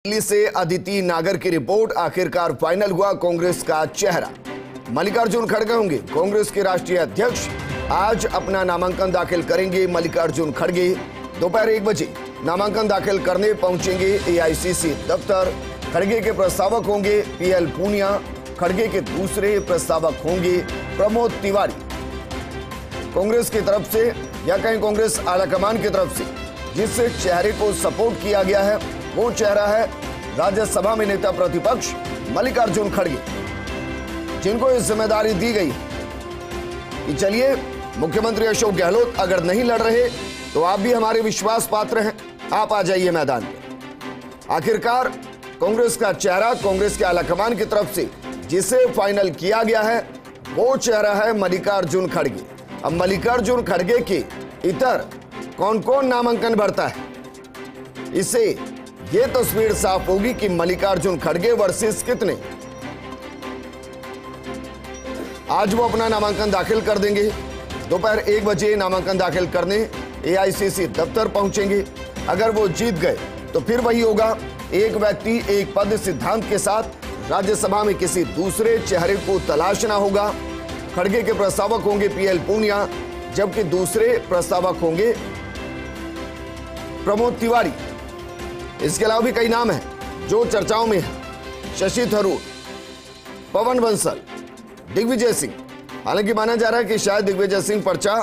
दिल्ली से अदिति नागर की रिपोर्ट। आखिरकार फाइनल हुआ कांग्रेस का चेहरा। मल्लिकार्जुन खड़गे होंगे कांग्रेस के राष्ट्रीय अध्यक्ष। आज अपना नामांकन दाखिल करेंगे मल्लिकार्जुन खड़गे। दोपहर 1 बजे नामांकन दाखिल करने पहुंचेंगे एआईसीसी दफ्तर। खड़गे के प्रस्तावक होंगे पीएल पूनिया। खड़गे के दूसरे प्रस्तावक होंगे प्रमोद तिवारी। कांग्रेस की तरफ से या कहीं कांग्रेस आलाकमान की तरफ से जिस चेहरे को सपोर्ट किया गया है वो चेहरा है राज्यसभा में नेता प्रतिपक्ष मल्लिकार्जुन खड़गे, जिनको इस जिम्मेदारी दी गई कि चलिए मुख्यमंत्री अशोक गहलोत अगर नहीं लड़ रहे तो आप भी हमारे विश्वास पात्र हैं, आप आ जाइए मैदान में। आखिरकार कांग्रेस का चेहरा कांग्रेस के आलाकमान की तरफ से जिसे फाइनल किया गया है वो चेहरा है मल्लिकार्जुन खड़गे। अब मल्लिकार्जुन खड़गे के इतर कौन कौन नामांकन भरता है, इससे यह तस्वीर साफ होगी कि मल्लिकार्जुन खड़गे वर्सेस कितने। आज वो अपना नामांकन दाखिल कर देंगे। दोपहर 1 बजे नामांकन दाखिल करने एआईसीसी दफ्तर पहुंचेंगे। अगर वो जीत गए तो फिर वही होगा, एक व्यक्ति एक पद सिद्धांत के साथ राज्यसभा में किसी दूसरे चेहरे को तलाशना होगा। खड़गे के प्रस्तावक होंगे पीएल पूनिया, जबकि दूसरे प्रस्तावक होंगे प्रमोद तिवारी। इसके अलावा भी कई नाम हैं जो चर्चाओं में हैं। शशि थरूर, पवन बंसल, दिग्विजय सिंह। हालांकि माना जा रहा है कि शायद दिग्विजय सिंह पर्चा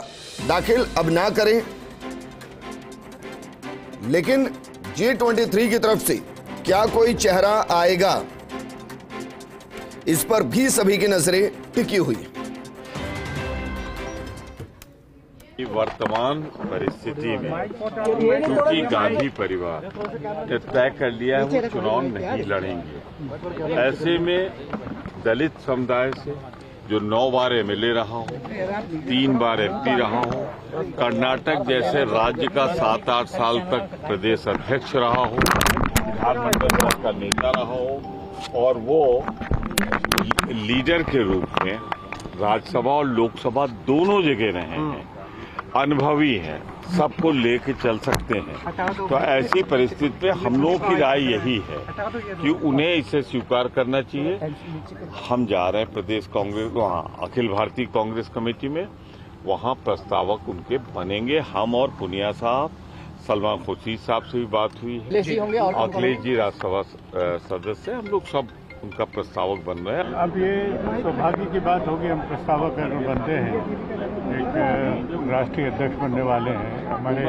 दाखिल अब ना करें, लेकिन G23 की तरफ से क्या कोई चेहरा आएगा, इस पर भी सभी की नजरें टिकी हुई है। वर्तमान परिस्थिति में क्योंकि गांधी परिवार ने तय कर लिया है वो चुनाव नहीं लड़ेंगे, ऐसे में दलित समुदाय से जो 9 बार एमएलए रहा हूं, 3 बार एमपी रहा हूं, कर्नाटक जैसे राज्य का 7-8 साल तक प्रदेश अध्यक्ष रहा हूं, विधानमंडल का नेता रहा हूं और वो लीडर के रूप में राज्यसभा और लोकसभा दोनों जगह रहे हैं, अनुभवी है, सबको लेके चल सकते हैं। तो ऐसी परिस्थिति में हम लोगों की राय यही है कि उन्हें इसे स्वीकार करना चाहिए। हम जा रहे हैं प्रदेश कांग्रेस वहाँ अखिल भारतीय कांग्रेस कमेटी में, वहाँ प्रस्तावक उनके बनेंगे। हम और पुनिया साहब, सलमान खुर्शीद साहब से भी बात हुई है, अखिलेश जी राज्यसभा सदस्य, हम लोग सब उनका प्रस्तावक बन रहे हैं। अब ये सौभाग्य की बात होगी, हम प्रस्तावक बनते हैं, एक राष्ट्रीय अध्यक्ष बनने वाले हैं। हमारे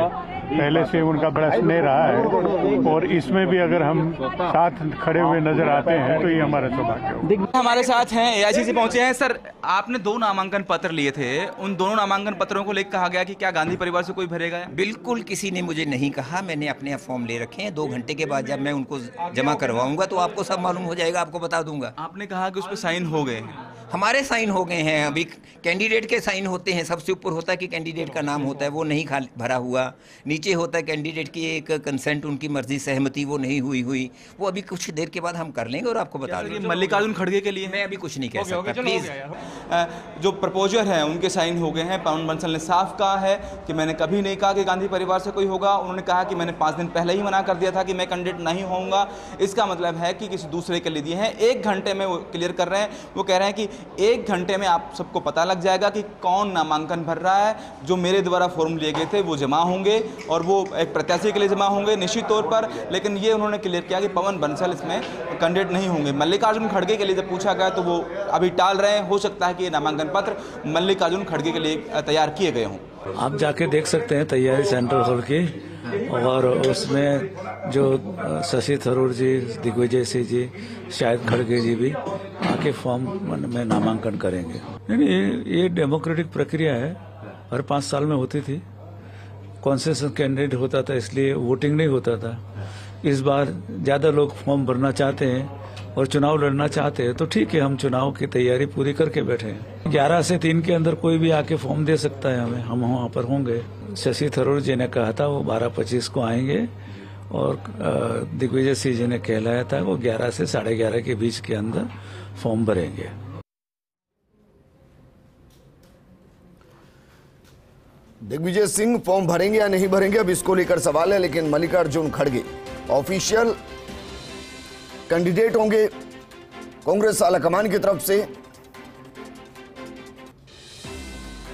पहले से उनका बड़ा स्नेह रहा है और इसमें भी अगर हम साथ खड़े हुए नजर आते हैं तो ये हमारा सौभाग्य होगा। हमारे साथ हैं एआईसीसी पहुंचे हैं। सर, आपने 2 नामांकन पत्र लिए थे, उन दोनों नामांकन पत्रों को लेकर कहा गया कि क्या गांधी परिवार से कोई भरेगा? बिल्कुल किसी ने मुझे नहीं कहा, मैंने अपने आप फॉर्म ले रखे हैं। 2 घंटे के बाद जब मैं उनको जमा करवाऊंगा तो आपको सब मालूम हो जाएगा, आपको बता दूंगा। आपने कहा कि उस पर साइन हो गए, हमारे साइन हो गए हैं। अभी कैंडिडेट के साइन होते हैं, सबसे ऊपर होता है कि कैंडिडेट का नाम होता है, वो नहीं भरा हुआ। नीचे होता है कैंडिडेट की एक कंसेंट, उनकी मर्जी, सहमति, वो नहीं हुई। वो अभी कुछ देर के बाद हम कर लेंगे और आपको बता देंगे। मल्लिकार्जुन खड़गे के लिए मैं अभी कुछ नहीं कह सकता, प्लीज। जो प्रपोजर हैं उनके साइन हो गए हैं। पवन बंसल ने साफ कहा है कि मैंने कभी नहीं कहा कि गांधी परिवार से कोई होगा। उन्होंने कहा कि मैंने 5 दिन पहले ही मना कर दिया था कि मैं कैंडिडेट नहीं होऊंगा। इसका मतलब है कि किसी दूसरे के लिए दिए हैं। 1 घंटे में वो क्लियर कर रहे हैं। वो कह रहे हैं कि 1 घंटे में आप सबको पता लग जाएगा कि कौन नामांकन भर रहा है। जो मेरे द्वारा फॉर्म लिए गए थे वो जमा होंगे और वो एक प्रत्याशी के लिए जमा होंगे निश्चित तौर पर। लेकिन ये उन्होंने क्लियर किया कि पवन बंसल इसमें कैंडिडेट नहीं होंगे। मल्लिकार्जुन खड़गे के लिए जब पूछा गया तो वो अभी टाल रहे हैं। हो सकता है कि ये नामांकन पत्र मल्लिकार्जुन खड़गे के लिए तैयार किए गए हों। आप जाके देख सकते हैं तैयारी सेंटर हॉल की, और उसमें जो शशि थरूर जी, दिग्विजय सिंह जी, शायद खड़गे जी भी आके फॉर्म में नामांकन करेंगे। नहीं, ये डेमोक्रेटिक प्रक्रिया है, हर 5 साल में होती थी। कॉन्सेंसस कैंडिडेट होता था, इसलिए वोटिंग नहीं होता था। इस बार ज्यादा लोग फॉर्म भरना चाहते हैं और चुनाव लड़ना चाहते हैं, तो ठीक है, हम चुनाव की तैयारी पूरी करके बैठे हैं। 11 से 3 के अंदर कोई भी आके फॉर्म दे सकता है हमें, हम वहाँ पर होंगे। शशि थरूर जी ने कहा था वो 12:25 को आएंगे और दिग्विजय सिंह जी ने कहलाया था वो 11 से 11:30 के बीच के अंदर फॉर्म भरेंगे। दिग्विजय सिंह फॉर्म भरेंगे या नहीं भरेंगे, अब इसको लेकर सवाल है। लेकिन मल्लिकार्जुन खड़गे ऑफिशियल कैंडिडेट होंगे कांग्रेस आलाकमान की तरफ से।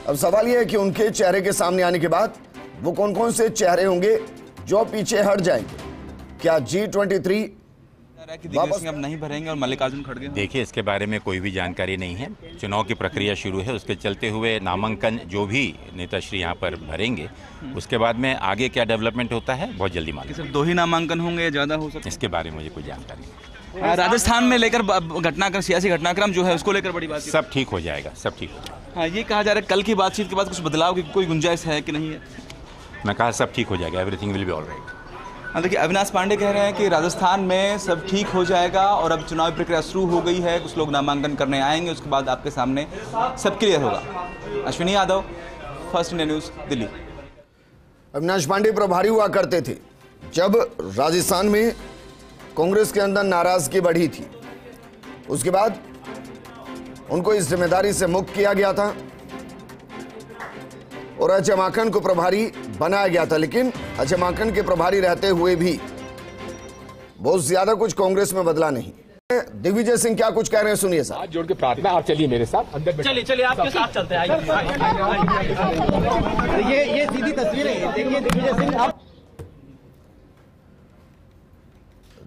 अब सवाल यह है कि उनके चेहरे के सामने आने के बाद वो कौन कौन से चेहरे होंगे जो पीछे हट जाएंगे। क्या G23 दिग्विजय सिंह अब नहीं भरेंगे और मल्लिकार्जुन खड़गे? देखिए, इसके बारे में कोई भी जानकारी नहीं है। चुनाव की प्रक्रिया शुरू है, उसके चलते हुए नामांकन जो भी नेताश्री यहाँ पर भरेंगे, उसके बाद में आगे क्या डेवलपमेंट होता है बहुत जल्दी मालूम। सिर्फ 2 ही नामांकन होंगे या ज्यादा हो सकता है? इसके बारे में मुझे कोई जानकारी नहीं। राजस्थान में लेकर घटनाक्रम, सियासी घटनाक्रम जो है उसको लेकर बड़ी बात। सब ठीक हो जाएगा, सब ठीक हो जाएगा। हाँ, ये कहा जा रहा है कल की बातचीत के बाद कुछ बदलाव की कोई गुंजाइश है कि नहीं है? मैं कहा सब ठीक हो जाएगा, एवरीथिंग विल बी ऑलराइट। हाँ, देखिए अविनाश पांडे कह रहे हैं कि राजस्थान में सब ठीक हो जाएगा और अब चुनाव प्रक्रिया शुरू हो गई है, कुछ लोग नामांकन करने आएंगे, उसके बाद आपके सामने सब क्लियर होगा। Ashwini Yadav, First India News, Delhi. Avinash Pandey प्रभारी हुआ करते थे जब राजस्थान में कांग्रेस के अंदर नाराजगी बढ़ी थी, उसके बाद उनको इस जिम्मेदारी से मुक्त किया गया था और अजय माकन को प्रभारी बनाया गया था। लेकिन अजय माकन के प्रभारी रहते हुए भी बहुत ज्यादा कुछ कांग्रेस में बदला नहीं। दिग्विजय सिंह क्या कुछ कह रहे हैं, सुनिए साहब। हाथ जोड़ के प्रार्थना, आप चलिए मेरे साथ अंदर। चलिए आपके साथ चलते हैं। ये सीधी तस्वीर है, देखिए दिग्विजय सिंह। आप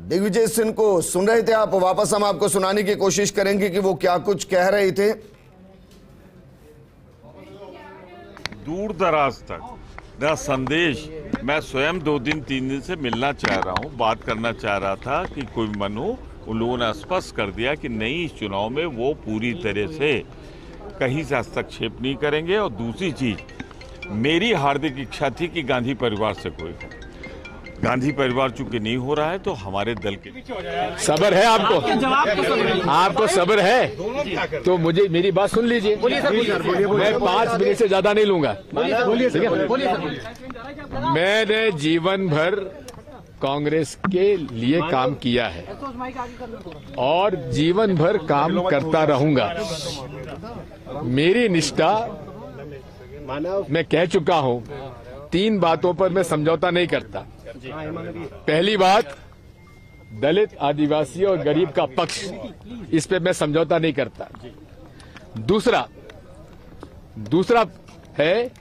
दिग्विजय सिंह को सुन रहे थे आप, वापस हम आपको सुनाने की कोशिश करेंगे कि वो क्या कुछ कह रहे थे। दूर दराज तक मेरा संदेश, मैं स्वयं 2 दिन 3 दिन से मिलना चाह रहा हूं, बात करना चाह रहा था कि कोई मन हो। उन लोगों ने स्पष्ट कर दिया कि नहीं, इस चुनाव में वो पूरी तरह से कहीं से हस्तक्षेप नहीं करेंगे। और दूसरी चीज, मेरी हार्दिक इच्छा थी कि गांधी परिवार से कोई हो। गांधी परिवार चूंकि नहीं हो रहा है तो हमारे दल के सब्र है आपको सब्र है तो मुझे मेरी बात सुन लीजिए। मैं 5 मिनट से ज्यादा नहीं लूंगा। मैंने जीवन भर कांग्रेस के लिए काम किया है और जीवन भर काम करता रहूंगा। मेरी निष्ठा, मैं कह चुका हूं, 3 बातों पर मैं समझौता नहीं करता। पहली बात, दलित, आदिवासी और गरीब का पक्ष, इस पे मैं समझौता नहीं करता। दूसरा है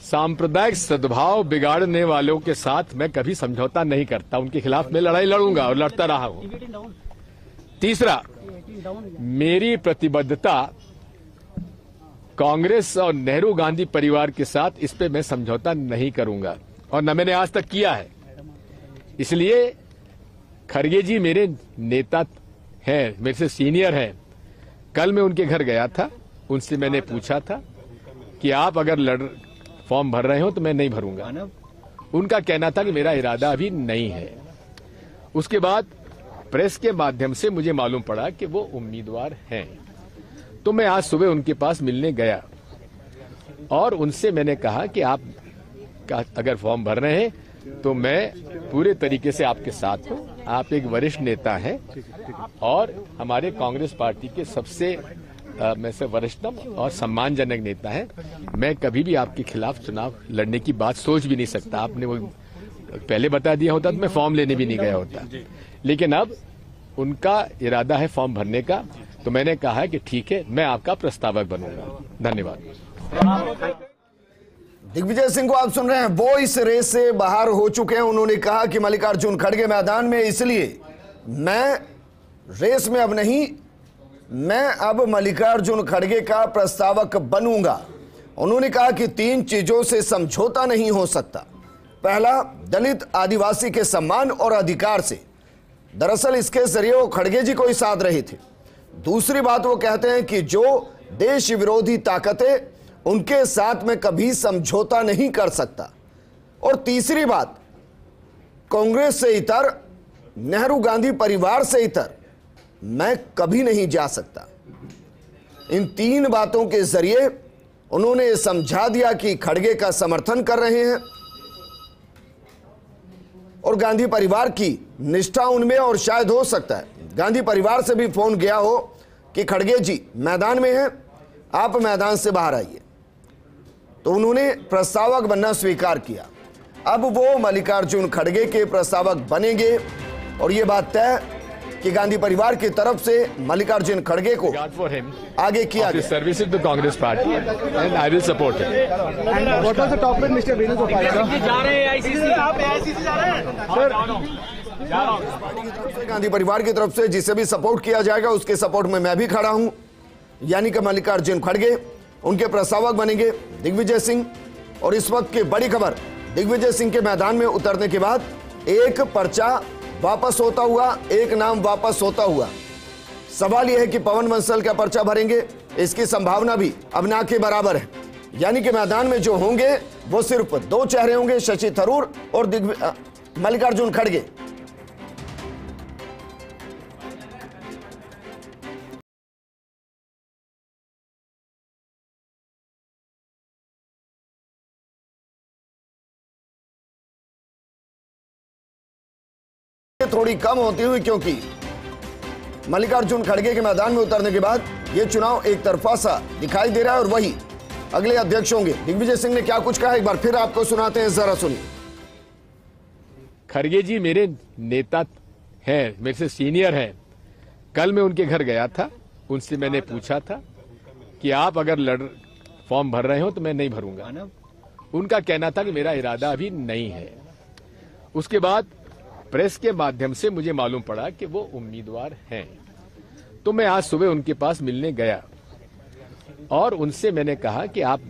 सांप्रदायिक सद्भाव बिगाड़ने वालों के साथ मैं कभी समझौता नहीं करता, उनके खिलाफ मैं लड़ाई लड़ूंगा और लड़ता रहा हूं। तीसरा, मेरी प्रतिबद्धता कांग्रेस और नेहरू गांधी परिवार के साथ, इस पे मैं समझौता नहीं करूंगा और न मैंने आज तक किया है। इसलिए खड़गे जी मेरे नेता हैं, मेरे से सीनियर हैं। कल मैं उनके घर गया था, उनसे मैंने पूछा था कि आप अगर फॉर्म भर रहे हो तो मैं नहीं भरूंगा। उनका कहना था कि मेरा इरादा अभी नहीं है। उसके बाद प्रेस के माध्यम से मुझे मालूम पड़ा कि वो उम्मीदवार हैं, तो मैं आज सुबह उनके पास मिलने गया और उनसे मैंने कहा कि आप अगर फॉर्म भर रहे हैं तो मैं पूरे तरीके से आपके साथ हूं। आप एक वरिष्ठ नेता हैं और हमारे कांग्रेस पार्टी के सबसे में से वरिष्ठतम और सम्मानजनक नेता हैं। मैं कभी भी आपके खिलाफ चुनाव लड़ने की बात सोच भी नहीं सकता। आपने वो पहले बता दिया होता तो मैं फॉर्म लेने भी नहीं गया होता। लेकिन अब उनका इरादा है फॉर्म भरने का, तो मैंने कहा कि ठीक है, मैं आपका प्रस्तावक बनूंगा। धन्यवाद। दिग्विजय सिंह को आप सुन रहे हैं, वो इस रेस से बाहर हो चुके हैं। उन्होंने कहा कि मल्लिकार्जुन खड़गे मैदान में, इसलिए मैं रेस में अब नहीं, मैं अब मल्लिकार्जुन खड़गे का प्रस्तावक बनूंगा। उन्होंने कहा कि 3 चीजों से समझौता नहीं हो सकता। पहला, दलित आदिवासी के सम्मान और अधिकार से। दरअसल इसके जरिए वो खड़गे जी को ही साध रहे थे। दूसरी बात, वो कहते हैं कि जो देश विरोधी ताकतें, उनके साथ में कभी समझौता नहीं कर सकता। और तीसरी बात, कांग्रेस से इतर, नेहरू गांधी परिवार से इतर मैं कभी नहीं जा सकता। इन 3 बातों के जरिए उन्होंने समझा दिया कि खड़गे का समर्थन कर रहे हैं और गांधी परिवार की निष्ठा उनमें, और शायद हो सकता है गांधी परिवार से भी फोन गया हो कि खड़गे जी मैदान में हैं, आप मैदान से बाहर आइए। तो उन्होंने प्रस्तावक बनना स्वीकार किया। अब वो मल्लिकार्जुन खड़गे के प्रस्तावक बनेंगे और ये बात तय कि गांधी परिवार की तरफ से मल्लिकार्जुन खड़गे को आगे किया गया। Service to Congress party and I will support him. What was the topic mister Venugopal? जा रहे हैं आईसीसी, आप आईसीसी जा रहे हैं सर। गांधी परिवार की तरफ से जिसे भी सपोर्ट किया जाएगा उसके सपोर्ट में मैं भी खड़ा हूं, यानी कि मल्लिकार्जुन खड़गे उनके प्रस्तावक बनेंगे दिग्विजय सिंह। और इस वक्त की बड़ी खबर, दिग्विजय सिंह के मैदान में उतरने के बाद एक पर्चा वापस होता हुआ, एक नाम वापस होता हुआ। सवाल यह है कि पवन बंसल का पर्चा भरेंगे, इसकी संभावना भी अब ना के बराबर है। यानी कि मैदान में जो होंगे वो सिर्फ दो चेहरे होंगे, शशि थरूर और मल्लिकार्जुन खड़गे। थोड़ी कम होती हुई, क्योंकि मल्लिकार्जुन खड़गे के मैदान में उतरने के बाद यह चुनाव एक तरफा सा दिखाई दे रहा है। और वही अगले अध्यक्ष होंगे। दिग्विजय सिंह ने क्या कुछ कहा, एक बार फिर आपको सुनाते हैं, जरा सुनिए। खड़गे जी मेरे नेता हैं, मेरे से सीनियर हैं। कल मैं उनके घर गया था, उनसे मैंने पूछा था कि आप अगर फॉर्म भर रहे हो तो मैं नहीं भरूंगा। उनका कहना था कि मेरा इरादा अभी नहीं है। उसके बाद प्रेस के माध्यम से मुझे मालूम पड़ा कि वो उम्मीदवार हैं, तो मैं आज सुबह उनके पास मिलने गया और उनसे मैंने कहा कि आप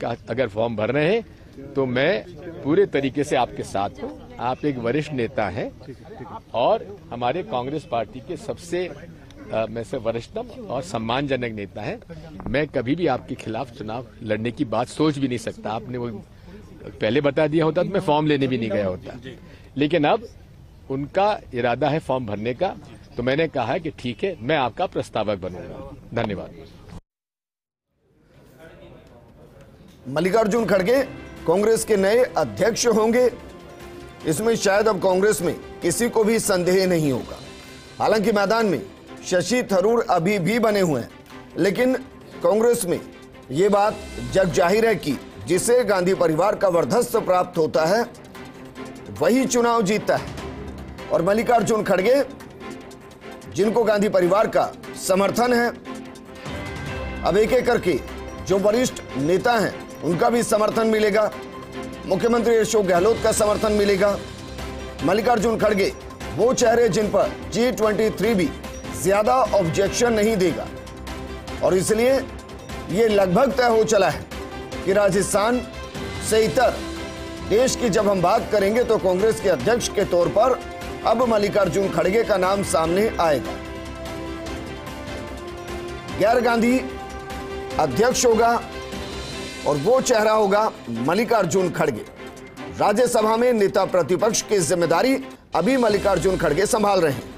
अगर फॉर्म भर रहे हैं तो मैं पूरे तरीके से आपके साथ हूं। आप एक वरिष्ठ नेता हैं और हमारे कांग्रेस पार्टी के सबसे में से वरिष्ठतम और सम्मानजनक नेता हैं। मैं कभी भी आपके खिलाफ चुनाव लड़ने की बात सोच भी नहीं सकता। आपने वो पहले बता दिया होता तो मैं फॉर्म लेने भी नहीं गया होता, लेकिन अब उनका इरादा है फॉर्म भरने का, तो मैंने कहा कि ठीक है, मैं आपका प्रस्तावक बनूंगा। धन्यवाद। मल्लिकार्जुन खड़गे कांग्रेस के नए अध्यक्ष होंगे, इसमें शायद अब कांग्रेस में किसी को भी संदेह नहीं होगा। हालांकि मैदान में शशि थरूर अभी भी बने हुए हैं, लेकिन कांग्रेस में यह बात जग जाहिर है कि जिसे गांधी परिवार का वर्चस्व प्राप्त होता है वही चुनाव जीतता है। और मल्लिकार्जुन खड़गे, जिनको गांधी परिवार का समर्थन है, अब एक एक करके जो वरिष्ठ नेता हैं उनका भी समर्थन मिलेगा। मुख्यमंत्री अशोक गहलोत का समर्थन मिलेगा। मल्लिकार्जुन खड़गे वो चेहरे जिन पर G23 भी ज्यादा ऑब्जेक्शन नहीं देगा। और इसलिए ये लगभग तय हो चला है कि राजस्थान से इतर देश की जब हम बात करेंगे तो कांग्रेस के अध्यक्ष के तौर पर अब मल्लिकार्जुन खड़गे का नाम सामने आएगा। गैर गांधी अध्यक्ष होगा और वो चेहरा होगा मल्लिकार्जुन खड़गे। राज्यसभा में नेता प्रतिपक्ष की जिम्मेदारी अभी मल्लिकार्जुन खड़गे संभाल रहे हैं।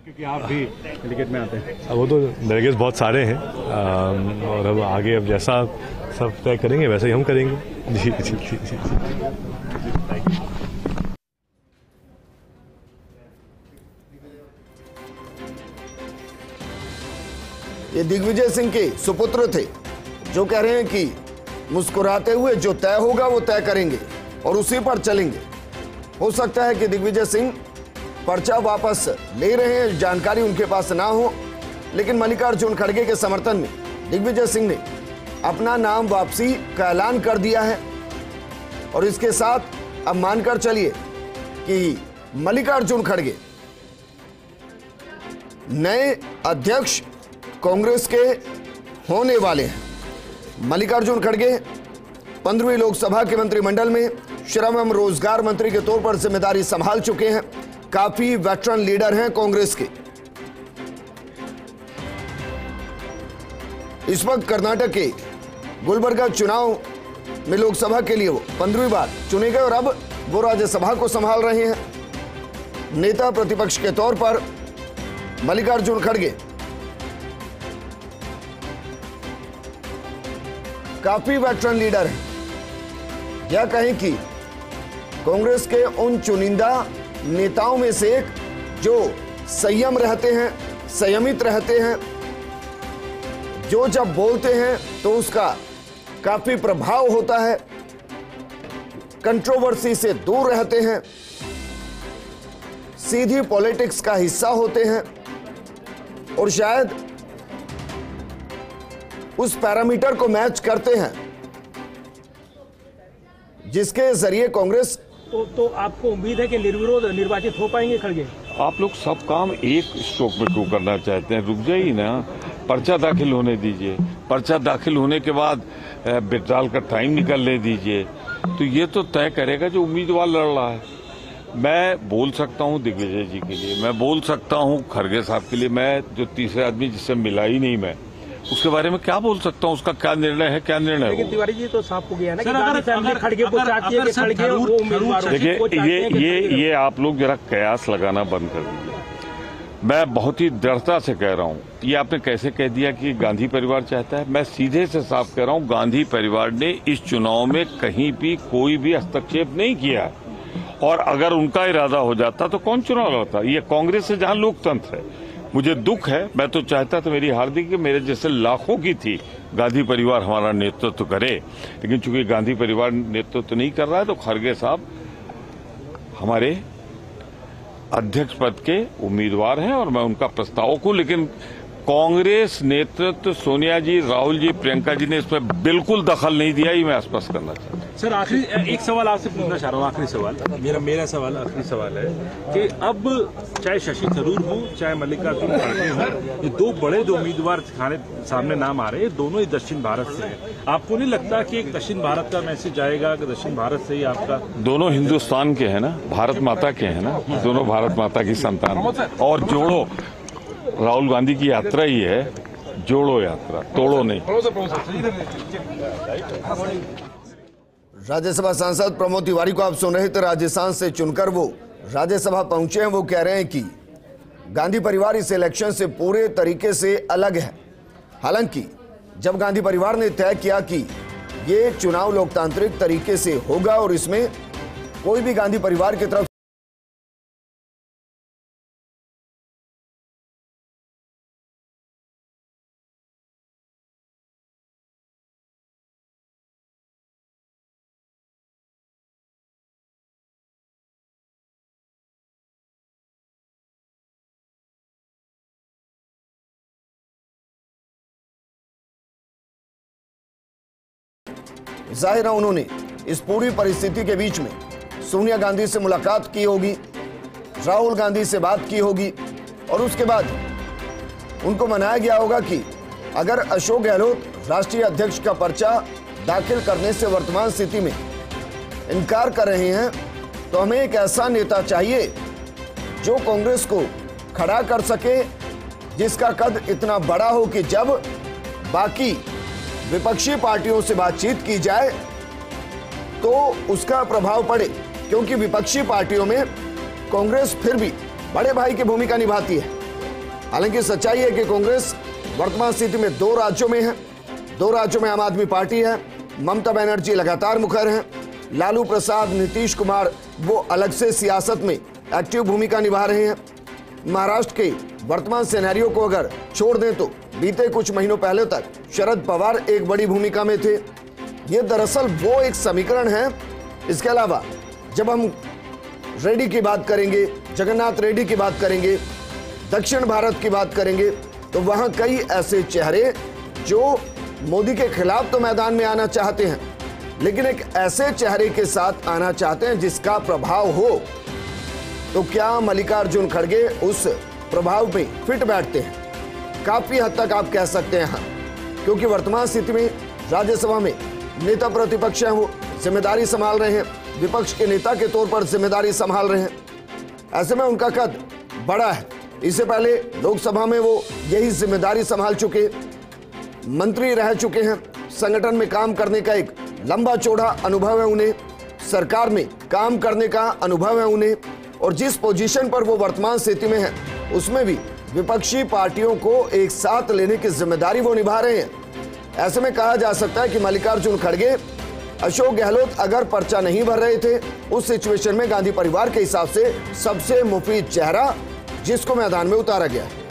क्योंकि आप भी डेलीगेट में आते हैं, अब वो तो डेलीगेट्स बहुत सारे हैं और अब आगे अब जैसा सब तय करेंगे वैसे ही हम करेंगे। जी जी जी जी। ये दिग्विजय सिंह के सुपुत्र थे जो कह रहे हैं कि मुस्कुराते हुए जो तय होगा वो तय करेंगे और उसी पर चलेंगे। हो सकता है कि दिग्विजय सिंह पर्चा वापस ले रहे हैं, जानकारी उनके पास ना हो, लेकिन मल्लिकार्जुन खड़गे के समर्थन में दिग्विजय सिंह ने अपना नाम वापसी का ऐलान कर दिया है। और इसके साथ अब मानकर चलिए कि मल्लिकार्जुन खड़गे नए अध्यक्ष कांग्रेस के होने वाले हैं। मल्लिकार्जुन खड़गे 15वीं लोकसभा के मंत्रिमंडल में श्रम एवं रोजगार मंत्री के तौर पर जिम्मेदारी संभाल चुके हैं। काफी वेटरन लीडर हैं कांग्रेस के। इस वक्त कर्नाटक के गुलबर्गा चुनाव में लोकसभा के लिए वो 15वीं बार चुने गए और अब वो राज्यसभा को संभाल रहे हैं। नेता प्रतिपक्ष के तौर पर मल्लिकार्जुन खड़गे काफी वेटरन लीडर हैं। या कहें कि कांग्रेस के उन चुनिंदा नेताओं में से एक जो संयम रहते हैं, संयमित रहते हैं, जो जब बोलते हैं तो उसका काफी प्रभाव होता है, कंट्रोवर्सी से दूर रहते हैं, सीधी पॉलिटिक्स का हिस्सा होते हैं और शायद उस पैरामीटर को मैच करते हैं जिसके जरिए कांग्रेस। तो आपको उम्मीद है कि निर्विरोध निर्वाचित हो पाएंगे खड़गे? आप लोग सब काम एक स्ट्रोक में क्यों करना चाहते हैं? रुक जाइए ना, पर्चा दाखिल होने दीजिए, पर्चा दाखिल होने के बाद विड्रॉल का टाइम निकलने दीजिए, तो ये तो तय करेगा जो उम्मीदवार लड़ रहा है। मैं बोल सकता हूं दिग्विजय जी के लिए, मैं बोल सकता हूं खड़गे साहब के लिए, मैं जो तीसरे आदमी जिससे मिला ही नहीं मैं, उसके बारे में क्या बोल सकता हूं? उसका क्या निर्णय है, क्या निर्णय? लेकिन तिवारी जी तो साफ हो गया ना कि खड़गे को चाहती है कि खड़गे वो उम्मीदवार। देखिए ये आप लोग जरा कयास लगाना बंद कर दीजिए। मैं बहुत ही दृढ़ता से कह रहा हूं, ये आपने कैसे कह दिया कि गांधी परिवार चाहता है? मैं सीधे से साफ कह रहा हूं, गांधी परिवार ने इस चुनाव में कहीं भी कोई भी हस्तक्षेप नहीं किया है, और अगर उनका इरादा हो जाता तो कौन चुनाव लड़ता? ये कांग्रेस से जहां लोकतंत्र है। मुझे दुख है, मैं तो चाहता था मेरी हार्दिक कि मेरे जैसे लाखों की थी गांधी परिवार हमारा नेतृत्व करे, लेकिन चूंकि गांधी परिवार नेतृत्व नहीं कर रहा है तो खड़गे साहब हमारे अध्यक्ष पद के उम्मीदवार हैं और मैं उनका प्रस्ताव हूं। लेकिन कांग्रेस नेतृत्व, सोनिया जी, राहुल जी, प्रियंका जी ने इसमें बिल्कुल दखल नहीं दिया, ये मैं स्पष्ट करना चाहता हूं। सर आखिरी एक सवाल आपसे पूछना चाह रहा हूँ, आखिरी सवाल मेरा सवाल आखिरी सवाल है कि अब चाहे शशि थरूर हो चाहे मल्लिकार्जुन खड़गे हो, ये दो बड़े जो उम्मीदवार सामने नाम आ रहे हैं, दोनों ही दक्षिण भारत से हैं। आपको नहीं लगता कि एक दक्षिण भारत का मैसेज आएगा कि दक्षिण भारत से ही आपका? दोनों हिंदुस्तान के हैं ना, भारत माता के हैं ना, दोनों भारत माता की संतान। और जोड़ो, राहुल गांधी की यात्रा ही है, जोड़ो यात्रा, तोड़ो नहीं। राज्यसभा सांसद प्रमोद तिवारी को आप सुन रहे थे। राजस्थान से चुनकर वो राज्यसभा पहुंचे हैं। वो कह रहे हैं कि गांधी परिवार इस इलेक्शन से पूरे तरीके से अलग है। हालांकि जब गांधी परिवार ने तय किया कि ये चुनाव लोकतांत्रिक तरीके से होगा और इसमें कोई भी गांधी परिवार की तरफ जाहिर है उन्होंने इस पूरी परिस्थिति के बीच में सोनिया गांधी से मुलाकात की होगी, राहुल गांधी से बात की होगी और उसके बाद उनको मनाया गया होगा कि अगर अशोक गहलोत राष्ट्रीय अध्यक्ष का पर्चा दाखिल करने से वर्तमान स्थिति में इनकार कर रहे हैं तो हमें एक ऐसा नेता चाहिए जो कांग्रेस को खड़ा कर सके, जिसका कद इतना बड़ा हो कि जब बाकी विपक्षी पार्टियों से बातचीत की जाए तो उसका प्रभाव पड़े, क्योंकि विपक्षी पार्टियों में कांग्रेस फिर भी बड़े भाई की भूमिका निभाती है। हालांकि सच्चाई है कि कांग्रेस वर्तमान स्थिति में 2 राज्यों में है। 2 राज्यों में आम आदमी पार्टी है, ममता बनर्जी लगातार मुखर हैं, लालू प्रसाद, नीतीश कुमार वो अलग से सियासत में एक्टिव भूमिका निभा रहे हैं। महाराष्ट्र के वर्तमान सिनेरियो को अगर छोड़ दें तो बीते कुछ महीनों पहले तक शरद पवार एक बड़ी भूमिका में थे। ये दरअसल वो एक समीकरण है। इसके अलावा जब हम रेड्डी की बात करेंगे, जगन्नाथ रेड्डी की बात करेंगे, दक्षिण भारत की बात करेंगे, तो वहां कई ऐसे चेहरे जो मोदी के खिलाफ तो मैदान में आना चाहते हैं, लेकिन एक ऐसे चेहरे के साथ आना चाहते हैं जिसका प्रभाव हो। तो क्या मल्लिकार्जुन खड़गे उस प्रभाव पे फिट बैठते हैं? काफी हद तक आप कह सकते हैं हाँ, क्योंकि वर्तमान स्थिति में राज्यसभा में नेता प्रतिपक्ष हैं, वो जिम्मेदारी संभाल रहे हैं, विपक्ष के नेता के तौर पर जिम्मेदारी संभाल रहे हैं। ऐसे में उनका कद बड़ा है। इससे पहले लोकसभा में वो यही जिम्मेदारी संभाल चुके, मंत्री रह चुके हैं, संगठन में काम करने का एक लंबा चौड़ा अनुभव है उन्हें, सरकार में काम करने का अनुभव है उन्हें, और जिस पोजीशन पर वो वर्तमान स्थिति में है उसमें भी विपक्षी पार्टियों को एक साथ लेने की जिम्मेदारी वो निभा रहे हैं। ऐसे में कहा जा सकता है कि मल्लिकार्जुन खड़गे, अशोक गहलोत अगर पर्चा नहीं भर रहे थे, उस सिचुएशन में गांधी परिवार के हिसाब से सबसे मुफीद चेहरा जिसको मैदान में उतारा गया है।